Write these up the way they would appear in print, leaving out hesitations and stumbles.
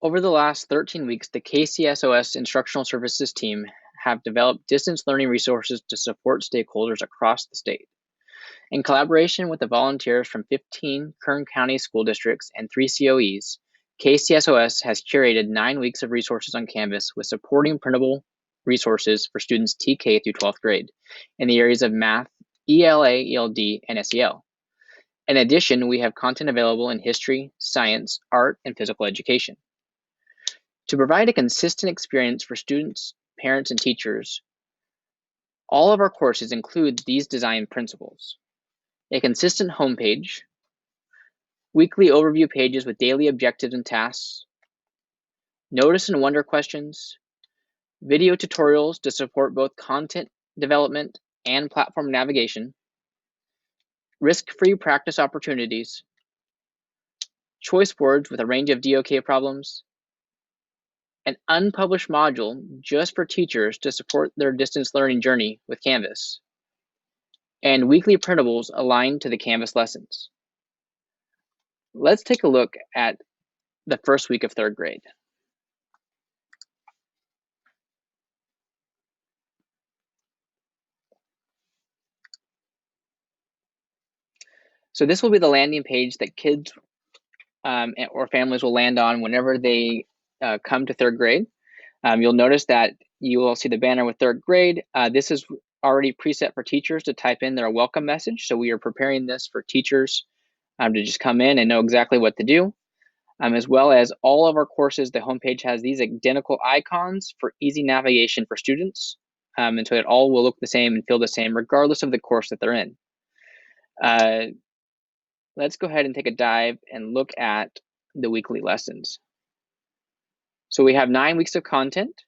Over the last 13 weeks, the KCSOS Instructional Services team have developed distance learning resources to support stakeholders across the state. In collaboration with the volunteers from 15 Kern County school districts and 3 COEs, KCSOS has curated 9 weeks of resources on Canvas with supporting printable resources for students TK through 12th grade in the areas of math, ELA, ELD, and SEL. In addition, we have content available in history, science, art, and physical education. To provide a consistent experience for students, parents, and teachers, all of our courses include these design principles: a consistent homepage, weekly overview pages with daily objectives and tasks, notice and wonder questions, video tutorials to support both content development and platform navigation, risk-free practice opportunities, choice boards with a range of DOK problems, an unpublished module just for teachers to support their distance learning journey with Canvas, and weekly printables aligned to the Canvas lessons. Let's take a look at the first week of 3rd grade. So this will be the landing page that kids or families will land on whenever they come to 3rd grade. You'll notice that you will see the banner with 3rd grade. This is already preset for teachers to type in their welcome message. So we are preparing this for teachers to just come in and know exactly what to do. As well as all of our courses, the homepage has these identical icons for easy navigation for students. And so it all will look the same and feel the same regardless of the course that they're in. Let's go ahead and take a dive and look at the weekly lessons. So we have 9 weeks of content.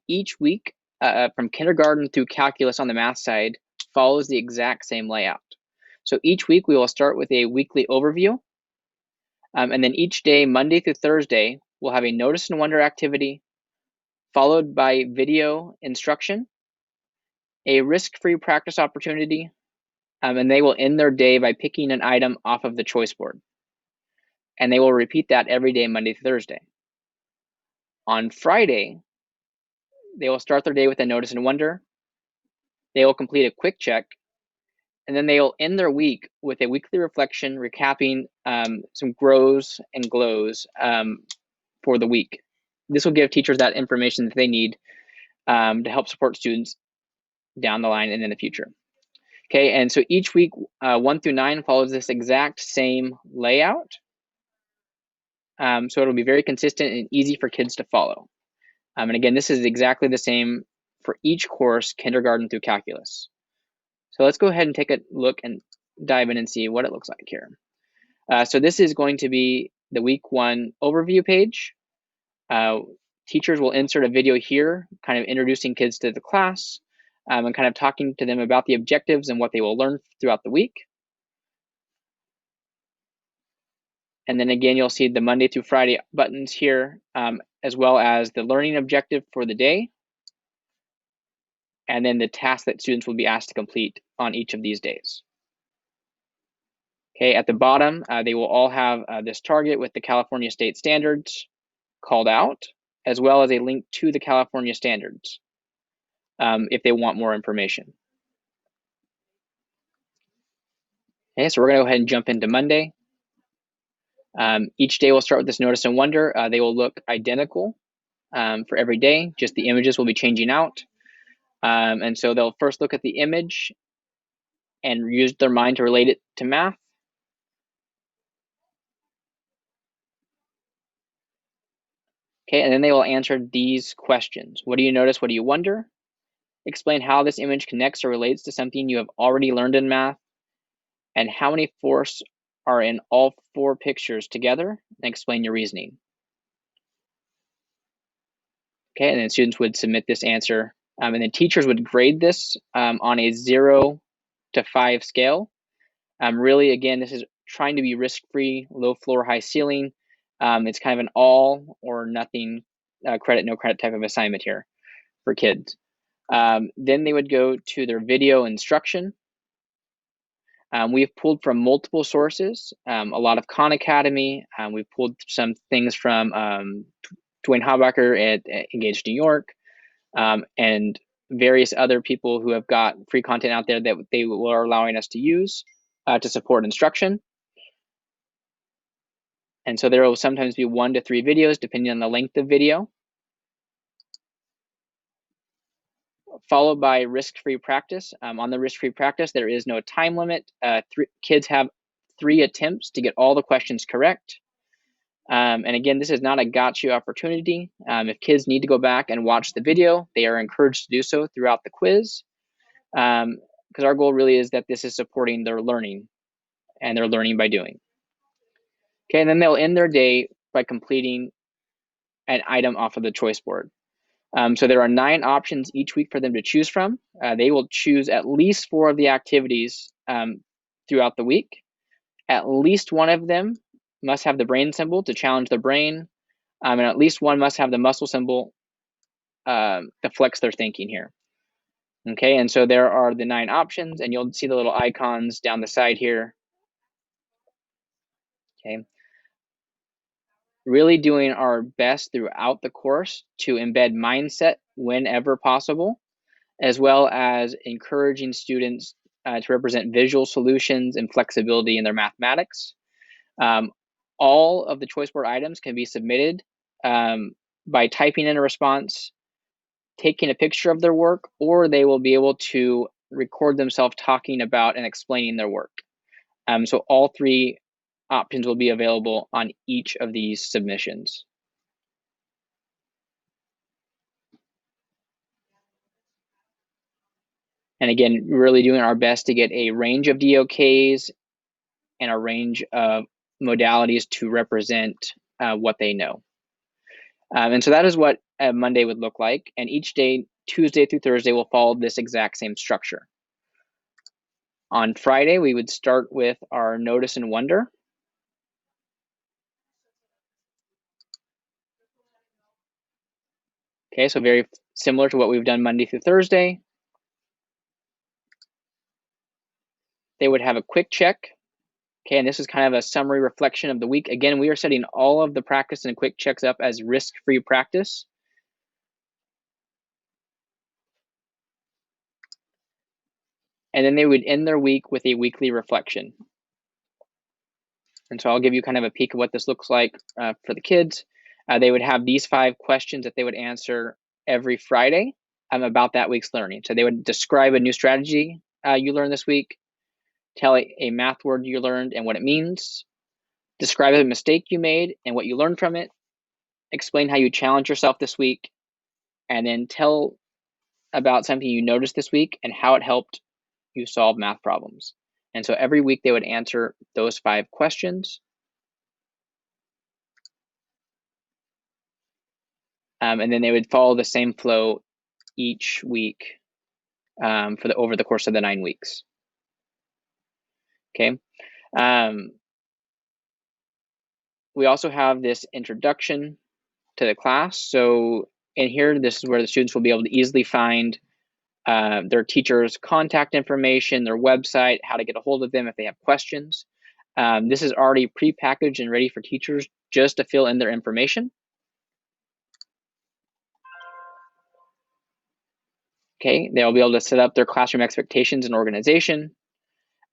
Each week from kindergarten through calculus on the math side follows the exact same layout. So each week we will start with a weekly overview. And then each day, Monday through Thursday, we'll have a notice and wonder activity, followed by video instruction, a risk-free practice opportunity, and they will end their day by picking an item off of the choice board. And they will repeat that every day, Monday through Thursday. On Friday, they will start their day with a notice and wonder. They will complete a quick check, and then they will end their week with a weekly reflection, recapping some grows and glows for the week. This will give teachers that information that they need to help support students down the line and in the future. Okay, and so each week, 1 through 9 follows this exact same layout. So it'll be very consistent and easy for kids to follow. And again, this is exactly the same for each course, kindergarten through calculus. So let's go ahead and take a look and dive in and see what it looks like here. So this is going to be the week 1 overview page. Teachers will insert a video here, kind of introducing kids to the class and kind of talking to them about the objectives and what they will learn throughout the week. And then again, you'll see the Monday through Friday buttons here, as well as the learning objective for the day, and then the tasks that students will be asked to complete on each of these days. Okay, at the bottom, they will all have this target with the California State Standards called out, as well as a link to the California Standards if they want more information. Okay, so we're gonna go ahead and jump into Monday. Each day will start with this notice and wonder. They will look identical for every day, just the images will be changing out. And so they'll first look at the image and use their mind to relate it to math. Okay, and then they will answer these questions. What do you notice? What do you wonder? Explain how this image connects or relates to something you have already learned in math. And how many fourths are in all 4 pictures together? And explain your reasoning. Okay, and then students would submit this answer. And then teachers would grade this on a 0 to 5 scale. Really, again, this is trying to be risk-free, low floor, high ceiling. It's kind of an all or nothing credit, no credit type of assignment here for kids. Then they would go to their video instruction. We've pulled from multiple sources, a lot of Khan Academy. We've pulled some things from Dwayne Habacher at Engage New York, and various other people who have got free content out there that they are allowing us to use to support instruction. And so there will sometimes be 1 to 3 videos depending on the length of video, followed by risk-free practice. On the risk-free practice, there is no time limit. Kids have 3 attempts to get all the questions correct. And again, this is not a gotcha opportunity. If kids need to go back and watch the video, they are encouraged to do so throughout the quiz, because our goal really is that this is supporting their learning, and they're learning by doing. Okay, and then they'll end their day by completing an item off of the choice board. So there are 9 options each week for them to choose from. They will choose at least 4 of the activities throughout the week. At least 1 of them must have the brain symbol to challenge their brain, and at least 1 must have the muscle symbol to flex their thinking here. Okay, and so there are the 9 options, and you'll see the little icons down the side here. Okay, really doing our best throughout the course to embed mindset whenever possible, as well as encouraging students to represent visual solutions and flexibility in their mathematics. All of the choice board items can be submitted by typing in a response, taking a picture of their work, or they will be able to record themselves talking about and explaining their work. So all 3 options will be available on each of these submissions. And again, really doing our best to get a range of DOKs and a range of modalities to represent what they know. And so that is what a Monday would look like. And each day, Tuesday through Thursday, will follow this exact same structure. On Friday, we would start with our Notice and Wonder. Okay, so very similar to what we've done Monday through Thursday. They would have a quick check. Okay, and this is kind of a summary reflection of the week. Again, we are setting all of the practice and quick checks up as risk-free practice. And then they would end their week with a weekly reflection. And so I'll give you kind of a peek of what this looks like for the kids. They would have these 5 questions that they would answer every Friday about that week's learning. So they would describe a new strategy you learned this week, tell a math word you learned and what it means, describe a mistake you made and what you learned from it, explain how you challenged yourself this week, and then tell about something you noticed this week and how it helped you solve math problems. And so every week they would answer those 5 questions. And then they would follow the same flow each week over the course of the 9 weeks. Okay. We also have this introduction to the class. So in here, this is where the students will be able to easily find their teacher's contact information, their website, how to get a hold of them if they have questions. This is already pre-packaged and ready for teachers just to fill in their information. Okay, they'll be able to set up their classroom expectations and organization,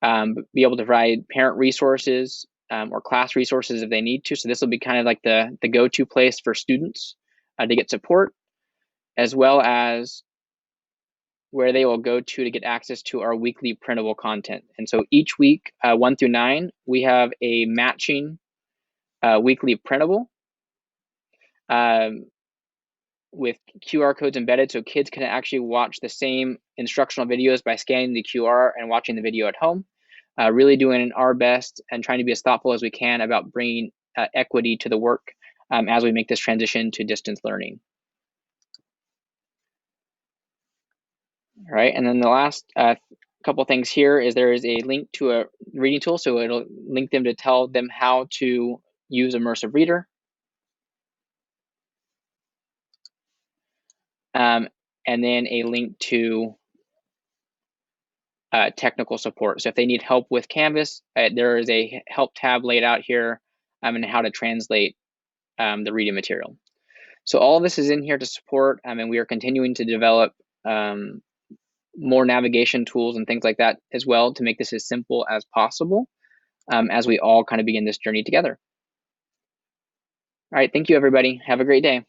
be able to provide parent resources or class resources if they need to. So this will be kind of like the go-to place for students to get support, as well as where they will go to get access to our weekly printable content. And so each week, 1 through 9, we have a matching weekly printable with QR codes embedded, so kids can actually watch the same instructional videos by scanning the QR and watching the video at home. Really doing our best and trying to be as thoughtful as we can about bringing equity to the work as we make this transition to distance learning. All right, and then the last couple things here is there is a link to a reading tool, so it'll link them to tell them how to use Immersive Reader. And then a link to technical support. So if they need help with Canvas, there is a help tab laid out here and how to translate the reading material. So all of this is in here to support, and we are continuing to develop more navigation tools and things like that as well to make this as simple as possible as we all kind of begin this journey together. All right, thank you, everybody. Have a great day.